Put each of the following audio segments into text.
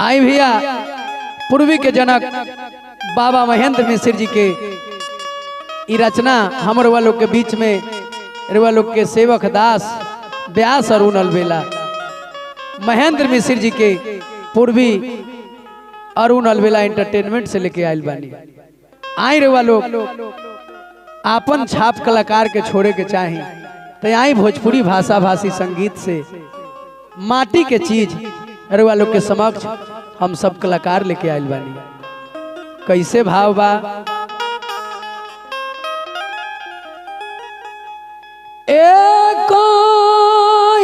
आई भैया पूर्वी के जनक बाबा महेंद्र मिश्र जी के ई रचना हमर वालों के बीच में रुआ लोग के सेवक दास व्यास अरुण अलबेला महेंद्र मिश्र जी के पूर्वी अरुण अलबेला एंटरटेनमेंट से लेके आयल बानी। आई रुआ लोग आपन छाप कलाकार के छोड़े के चाहे तो आई भोजपुरी भाषा भाषी संगीत से माटी के चीज रुआ लोग के समक्ष हम सब कलाकार लेके आयल बानी। कैसे भाव बा एक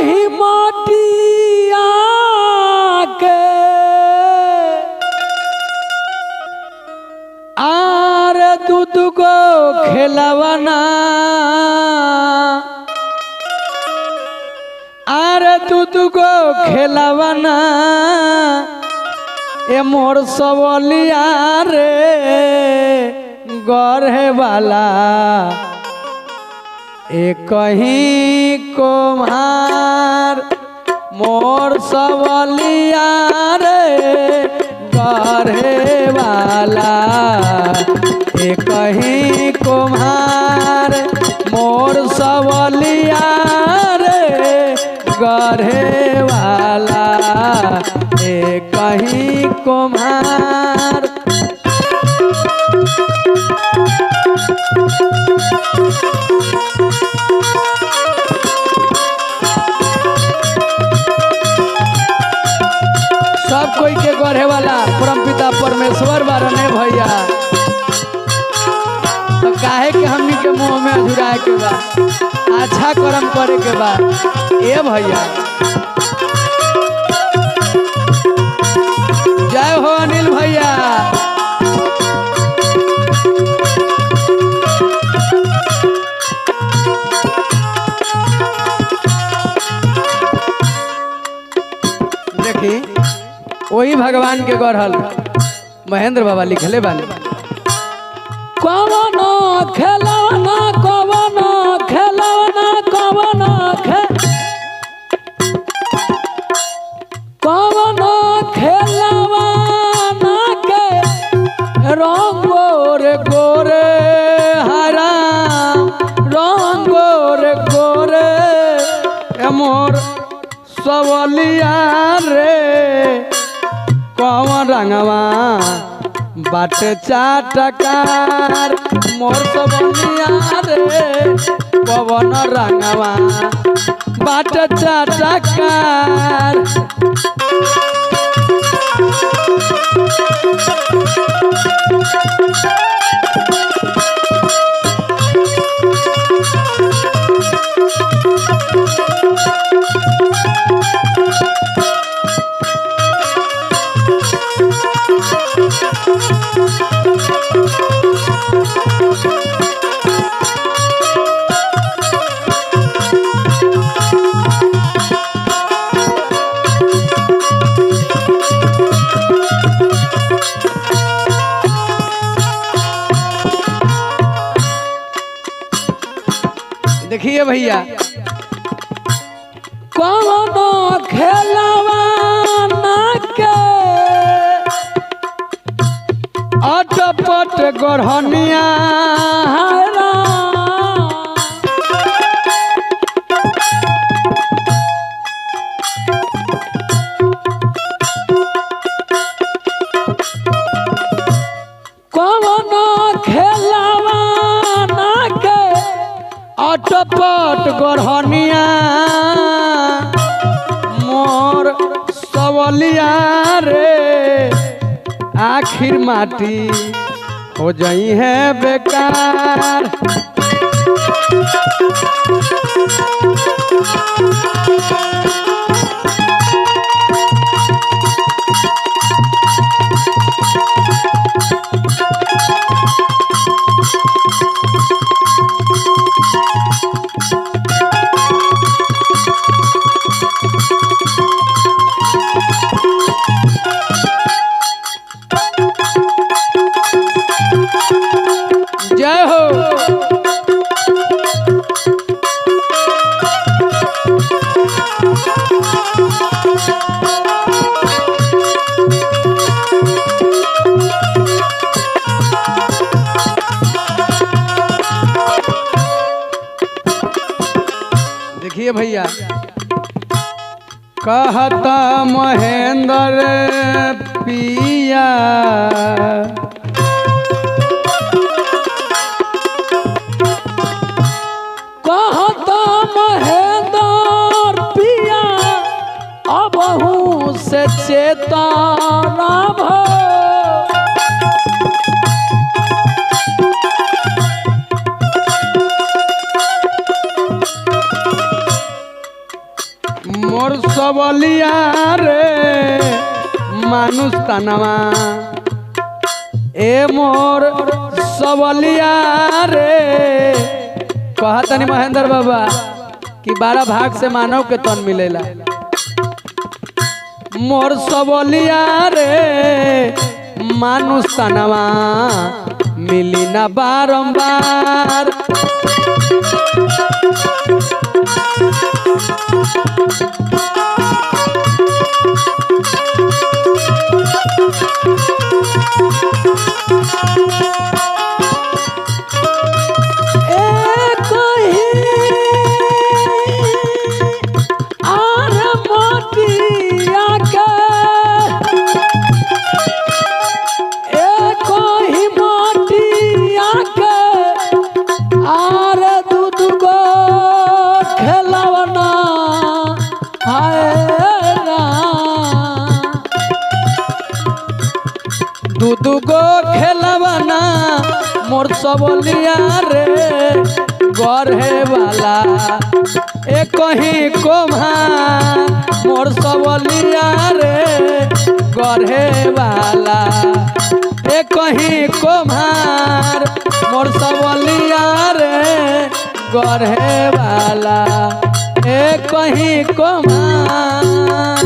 ही माटिया के आर दूध को खिलवना आर दूध को खिलवना ए मोर सवलिया रे गढ़े वाला एक कहीं कुम्हार मोर सवलिया रे गढ़े वाला एक कहीं कुम्हार मोर सवलिया रे गढ़े वाला एक कहीं कुम्हार। सब कोई के गढ़े वाला परमपिता परमेश्वर बारने भैया तो काहे के हमनी के मुंह में अधुराए के बा अच्छा कर्म करे के बा ए भैया। जय हो अनिल भैया। देखी वही भगवान के गढ़ल महेंद्र बाबा लिखले बानी। कवनो खेलौना कवनो खेलौना कवनो कवनो खेलौना के रंग गोरे गोरे हराम रंग गोरे गोरे मोर सवलिया रे कौन रंगवा बाट चाटकार मोर सवलिया रे कौन रंगवा बाट चाटकार। देखिए भैया कौनो खेलवाना के अटपट गढ़निया कौनो खेलवाना के अटपट गढ़निया मोर सवलिया रे आखिर माटी हो जाई है बेकार। जय हो। देखिए भैया कहता महेंद्र पिया कहता महेंद्र पिया अबहू से चेतना भो मोर सबलिया रे मानुष तनवा ए मोर सबलिया रे कहतनी महेंद्र बाबा कि 12 भाग से मानव के तन मिलेला मोर सबलिया रे मानुष तनवा मिली ना बारंबार दूगो खेलवाना मोर सबलिया रे गढ़े वाला एक ही कोम्हा मोर सबलिया रे गढ़े वाला एक ही कोम्हार मोर सबलिया रे गढ़े वाला एक ही कोम्हार।